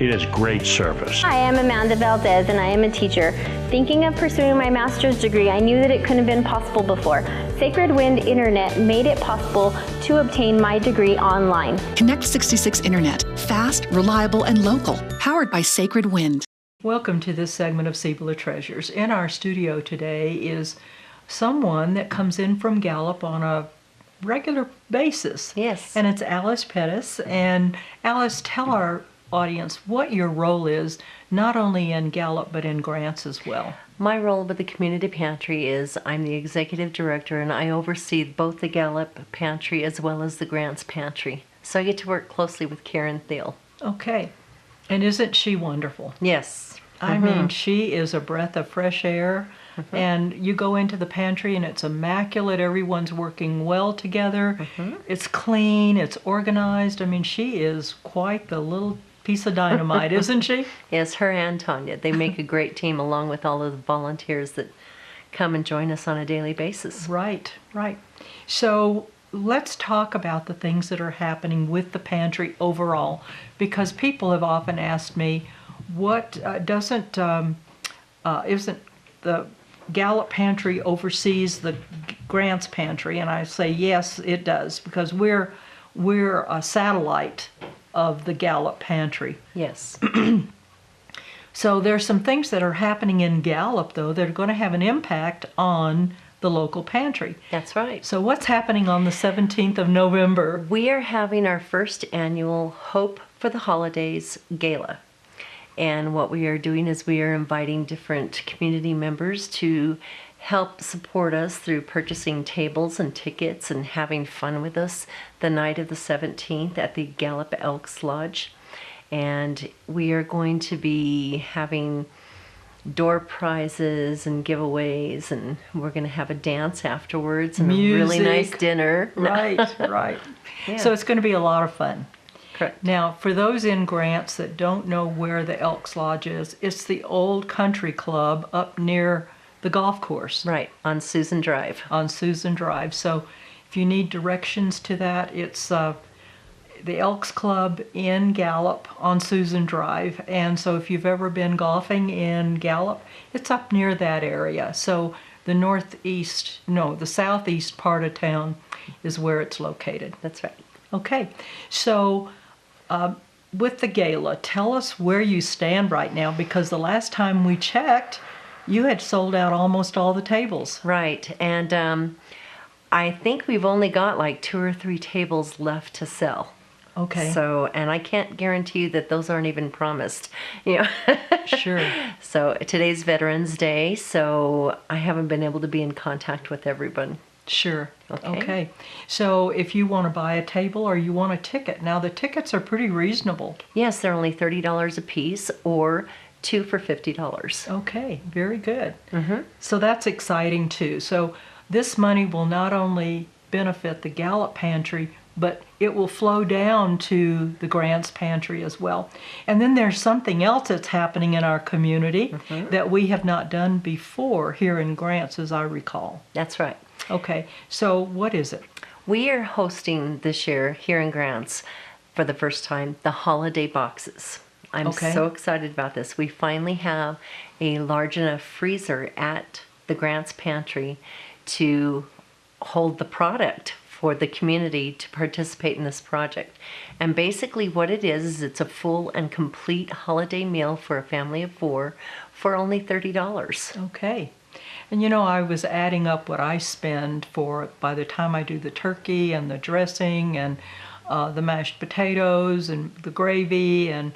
It is great service. Hi, I'm Amanda Valdez and I am a teacher. Thinking of pursuing my master's degree, I knew that it couldn't have been possible before. Sacred Wind Internet made it possible to obtain my degree online. Connect 66 Internet. Fast, reliable, and local. Powered by Sacred Wind. Welcome to this segment of Cibola Treasures. In our studio today is someone that comes in from Gallup on a regular basis. Yes. And it's Alice Pettis. And Alice, tell our audience what your role is, not only in Gallup, but in grants as well. My role with the community pantry is I'm the executive director, and I oversee both the Gallup pantry as well as the Grants pantry. So I get to work closely with Karen Thiel. Okay. And isn't she wonderful? Yes. I mean, she is a breath of fresh air. And you go into the pantry and it's immaculate. Everyone's working well together. It's clean. It's organized. I mean, she is quite the little piece of dynamite, isn't she? Yes, her and Tanya. They make a great team along with all of the volunteers that come and join us on a daily basis. Right, right. So let's talk about the things that are happening with the pantry overall, because people have often asked me, what isn't the Gallup pantry oversees the Grants pantry? And I say yes, it does, because we're a satellite of the Gallup pantry. Yes. So there's some things that are happening in Gallup, though, that are going to have an impact on the local pantry. That's right. So what's happening on the 17th of November? We are having our first annual Hope for the Holidays Gala. And what we are doing is we are inviting different community members to help support us through purchasing tables and tickets and having fun with us the night of the 17th at the Gallup Elks Lodge. And we are going to be having door prizes and giveaways, and we're going to have a dance afterwards and Music. a really nice dinner. Right, right. Yeah. So it's going to be a lot of fun. Correct. Now, for those in Grants that don't know where the Elks Lodge is, it's the old country club up near the golf course. Right, on Susan Drive. On Susan Drive. So if you need directions to that, it's the Elks Club in Gallup on Susan Drive. And so if you've ever been golfing in Gallup, it's up near that area. So the southeast part of town is where it's located. That's right. Okay, so with the gala, tell us where you stand right now, because the last time we checked, you had sold out almost all the tables. Right, and I think we've only got like 2 or 3 tables left to sell. Okay. So, and I can't guarantee you that those aren't even promised. You know. Sure. So today's Veterans Day, so I haven't been able to be in contact with everyone. Sure. Okay. So if you want to buy a table or you want a ticket, now the tickets are pretty reasonable. Yes, they're only $30 a piece, or 2 for $50. Okay, very good. So that's exciting too. So this money will not only benefit the Gallup Pantry, but it will flow down to the Grants Pantry as well. And then there's something else that's happening in our community that we have not done before here in Grants, as I recall. That's right. Okay, so what is it? We are hosting this year here in Grants for the first time the holiday boxes. I'm so excited about this. We finally have a large enough freezer at the Grants Pantry to hold the product for the community to participate in this project. And basically what it is it's a full and complete holiday meal for a family of 4 for only $30. Okay. And you know, I was adding up what I spend for by the time I do the turkey and the dressing and the mashed potatoes and the gravy, and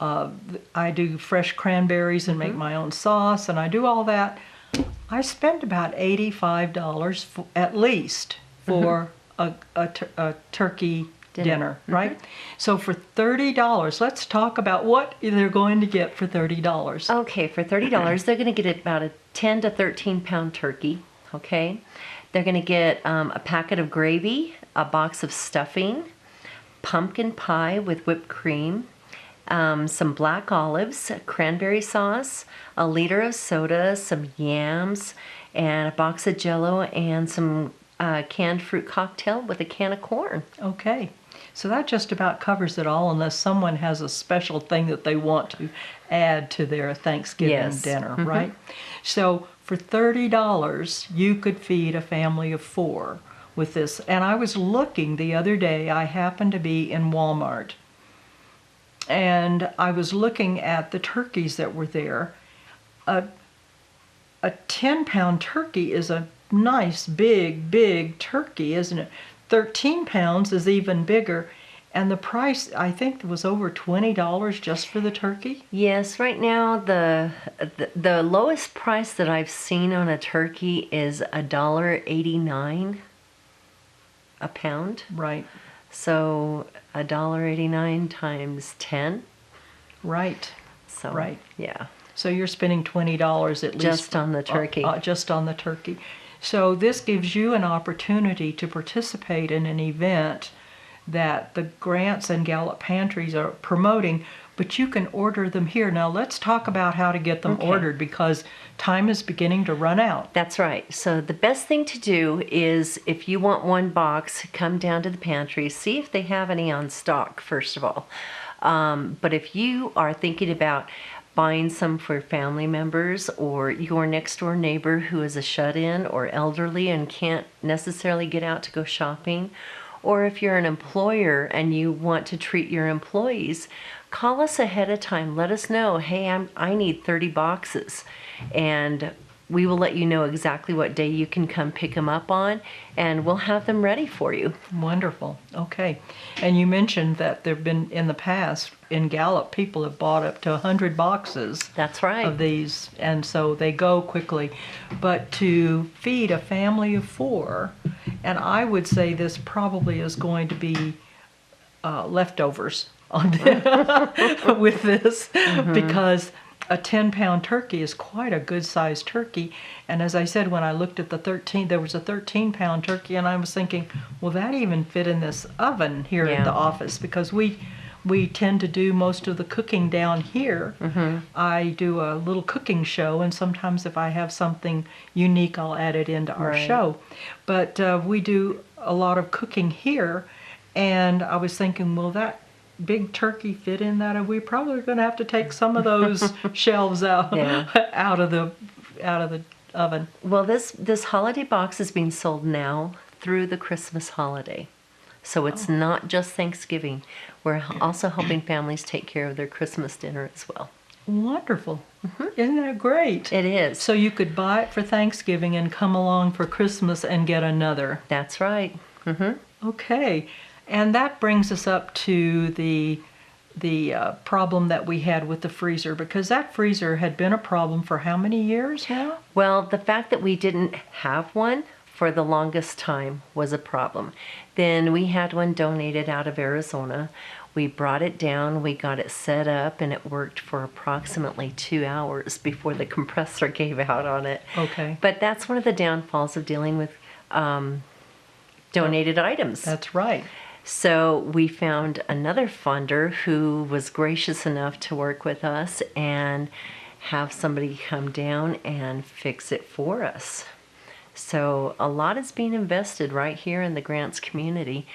I do fresh cranberries and make my own sauce, and I do all that. I spend about $85 at least for a turkey dinner, right? So for $30, let's talk about what they're going to get for $30. Okay, for $30, they're going to get about a 10 to 13 pound turkey, okay? They're going to get a packet of gravy, a box of stuffing, pumpkin pie with whipped cream, some black olives, cranberry sauce, a liter of soda, some yams, and a box of Jell-O, and some canned fruit cocktail with a can of corn. Okay. So that just about covers it all, unless someone has a special thing that they want to add to their Thanksgiving dinner, right? So for $30, you could feed a family of 4 with this. And I was looking the other day, I happened to be in Walmart, and I was looking at the turkeys that were there. A 10-pound turkey is a nice, big turkey, isn't it? 13 pounds is even bigger, And the price, I think, was over $20 just for the turkey? Yes, right now the lowest price that I've seen on a turkey is $1.89 a pound. Right. So $1.89 times 10. Right. So right. Yeah. So you're spending $20 at least just on the turkey. Just on the turkey. So this gives you an opportunity to participate in an event that the Grants and Gallup pantries are promoting, but you can order them here. Now let's talk about how to get them ordered, because time is beginning to run out. That's right. So the best thing to do is, if you want one box, come down to the pantry, see if they have any on stock, first of all. But if you are thinking about buying some for family members or your next door neighbor who is a shut-in or elderly and can't necessarily get out to go shopping, or if you're an employer and you want to treat your employees, call us ahead of time. Let us know, hey, I need 30 boxes. And we will let you know exactly what day you can come pick them up on, and we'll have them ready for you. Wonderful. Okay. And you mentioned that there have been, in the past, in Gallup, people have bought up to 100 boxes. That's right. Of these, and so they go quickly. But to feed a family of 4, and I would say this probably is going to be leftovers on with this, because a 10-pound turkey is quite a good-sized turkey. And as I said, when I looked at the 13, there was a 13-pound turkey, and I was thinking, will that even fit in this oven here at the office? Because we tend to do most of the cooking down here. I do a little cooking show, and sometimes if I have something unique, I'll add it into our show. But we do a lot of cooking here, and I was thinking, will that big turkey fit in that? And we're probably going to have to take some of those shelves out out of the oven. Well, this holiday box is being sold now through the Christmas holiday. So it's not just Thanksgiving. We're also helping families take care of their Christmas dinner as well. Wonderful. Isn't that great? It is. So you could buy it for Thanksgiving and come along for Christmas and get another. That's right. Okay. And that brings us up to the problem that we had with the freezer, because that freezer had been a problem for how many years now? Well, the fact that we didn't have one for the longest time was a problem. Then we had one donated out of Arizona. We brought it down, we got it set up, and it worked for approximately 2 hours before the compressor gave out on it. Okay. But that's one of the downfalls of dealing with donated items. That's right. So we found another funder who was gracious enough to work with us and have somebody come down and fix it for us. So a lot is being invested right here in the Grants community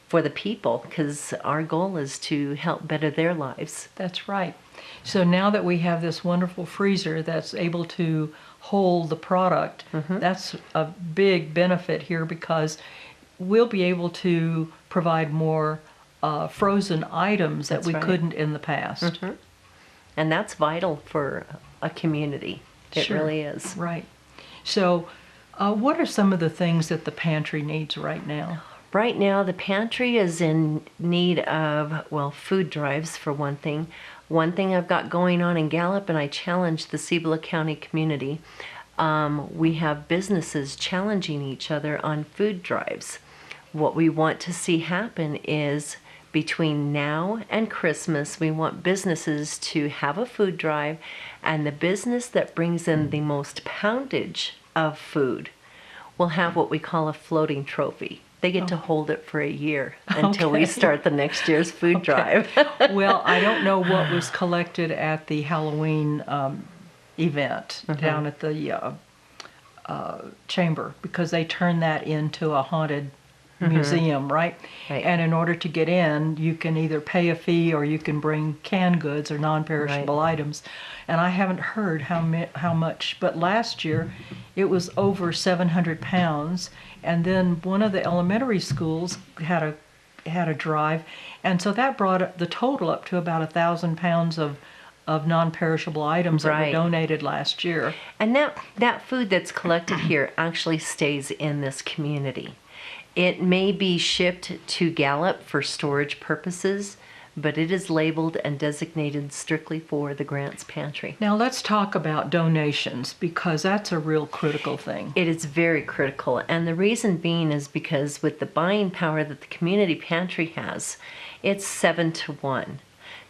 for the people, because our goal is to help better their lives. That's right. So now that we have this wonderful freezer that's able to hold the product, that's a big benefit here, because we'll be able to provide more frozen items that we couldn't in the past. And that's vital for a community. It really is. Right. So what are some of the things that the pantry needs right now? Right now, the pantry is in need of, well, food drives for one thing. One thing I've got going on in Gallup, and I challenge the Cibola County community, we have businesses challenging each other on food drives. What we want to see happen is, between now and Christmas, we want businesses to have a food drive, and the business that brings in the most poundage of food will have what we call a floating trophy. They get to hold it for a year until we start the next year's food drive. Well, I don't know what was collected at the Halloween event down at the chamber, because they turned that into a haunted museum, right? And in order to get in, you can either pay a fee or you can bring canned goods or non-perishable items. And I haven't heard how much, but last year it was over 700 pounds. And then one of the elementary schools had a drive, and so that brought the total up to about 1,000 pounds of non-perishable items that were donated last year. And that food that's collected here actually stays in this community. It may be shipped to Gallup for storage purposes, but it is labeled and designated strictly for the Grants Pantry. Now let's talk about donations, because that's a real critical thing. It is very critical, and the reason being is because with the buying power that the community pantry has, it's 7-to-1.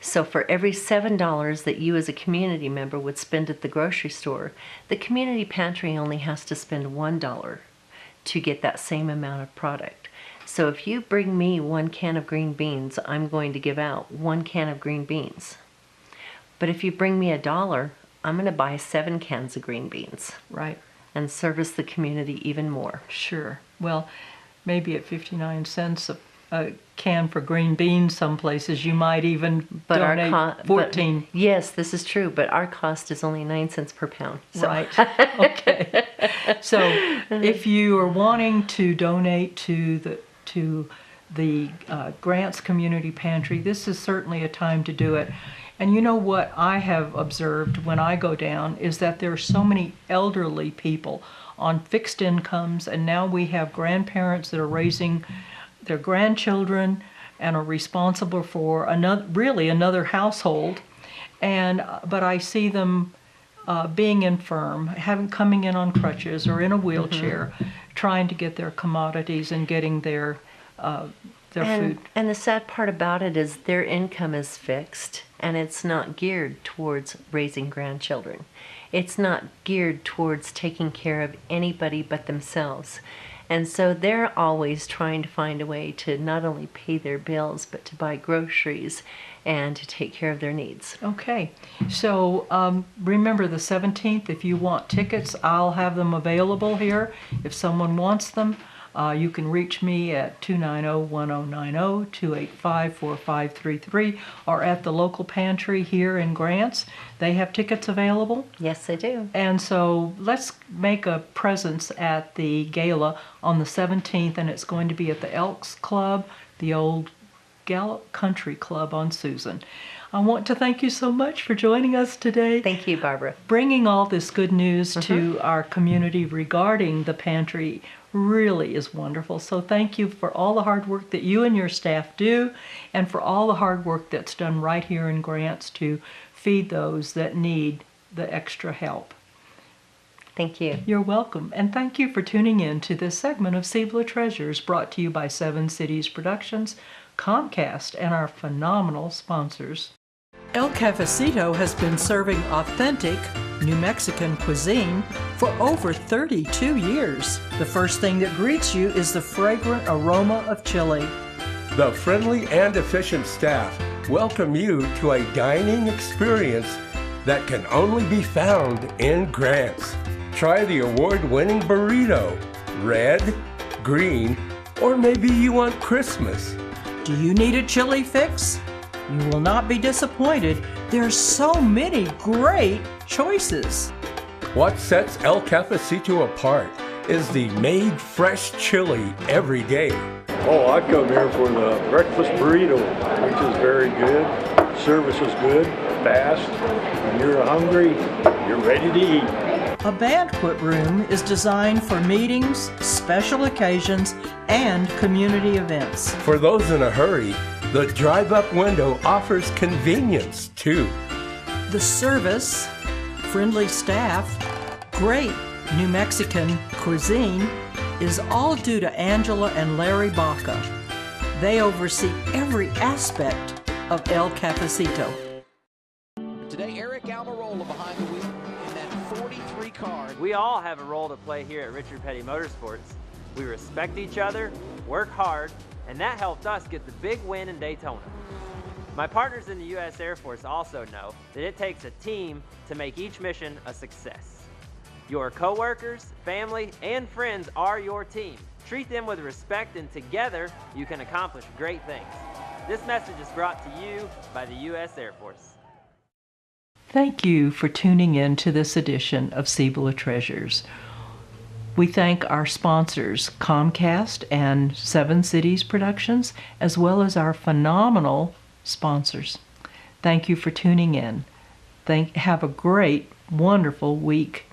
So for every $7 that you as a community member would spend at the grocery store, the community pantry only has to spend $1 to get that same amount of product. So if you bring me 1 can of green beans, I'm going to give out 1 can of green beans. But if you bring me $1, I'm going to buy 7 cans of green beans. Right. And service the community even more. Sure. Well, maybe at 59 cents a can for green beans, some places you might even donate 14. Yes, this is true, but our cost is only 9 cents per pound. So. Right. Okay. So if you are wanting to donate to the Grants Community Pantry, this is certainly a time to do it. And you know what I have observed when I go down is that there are so many elderly people on fixed incomes, and now we have grandparents that are raising their grandchildren and are responsible for another household. But I see them being infirm, coming in on crutches or in a wheelchair, trying to get their commodities and getting their food. And the sad part about it is their income is fixed, and it's not geared towards raising grandchildren. It's not geared towards taking care of anybody but themselves. And so they're always trying to find a way to not only pay their bills, but to buy groceries and to take care of their needs. Okay. So remember the 17th, if you want tickets, I'll have them available here. If someone wants them, you can reach me at 290-1090, 285-4533, or at the local pantry here in Grants. They have tickets available. Yes, they do. And so let's make a presence at the gala on the 17th, and it's going to be at the Elks Club, the old Gallup Country Club on Susan. I want to thank you so much for joining us today. Thank you, Barbara. Bringing all this good news to our community regarding the pantry really is wonderful. So thank you for all the hard work that you and your staff do, and for all the hard work that's done right here in Grants to feed those that need the extra help. Thank you. You're welcome. And thank you for tuning in to this segment of Cibola Treasures, brought to you by 7 Cities Productions, Comcast, and our phenomenal sponsors. El Cafecito has been serving authentic New Mexican cuisine for over 32 years. The first thing that greets you is the fragrant aroma of chili. The friendly and efficient staff welcome you to a dining experience that can only be found in Grants. Try the award-winning burrito, red, green, or maybe you want Christmas. Do you need a chili fix? You will not be disappointed. There's so many great choices. What sets El Cafecito apart is the made fresh chili every day. Oh, I come here for the breakfast burrito, which is very good. Service is good, fast. When you're hungry, you're ready to eat. A banquet room is designed for meetings, special occasions, and community events. For those in a hurry, the drive-up window offers convenience too. The service, friendly staff, great New Mexican cuisine is all due to Angela and Larry Baca. They oversee every aspect of El Cafecito. Today, Eric Almirola behind the wheel in that 43 car. We all have a role to play here at Richard Petty Motorsports. We respect each other, work hard, and that helped us get the big win in Daytona. My partners in the U.S. Air Force also know that it takes a team to make each mission a success. Your coworkers, family, and friends are your team. Treat them with respect, and together you can accomplish great things. This message is brought to you by the U.S. Air Force. Thank you for tuning in to this edition of Cibola Treasures. We thank our sponsors, Comcast and 7 Cities Productions, as well as our phenomenal sponsors. Thank you for tuning in. Have a great, wonderful week.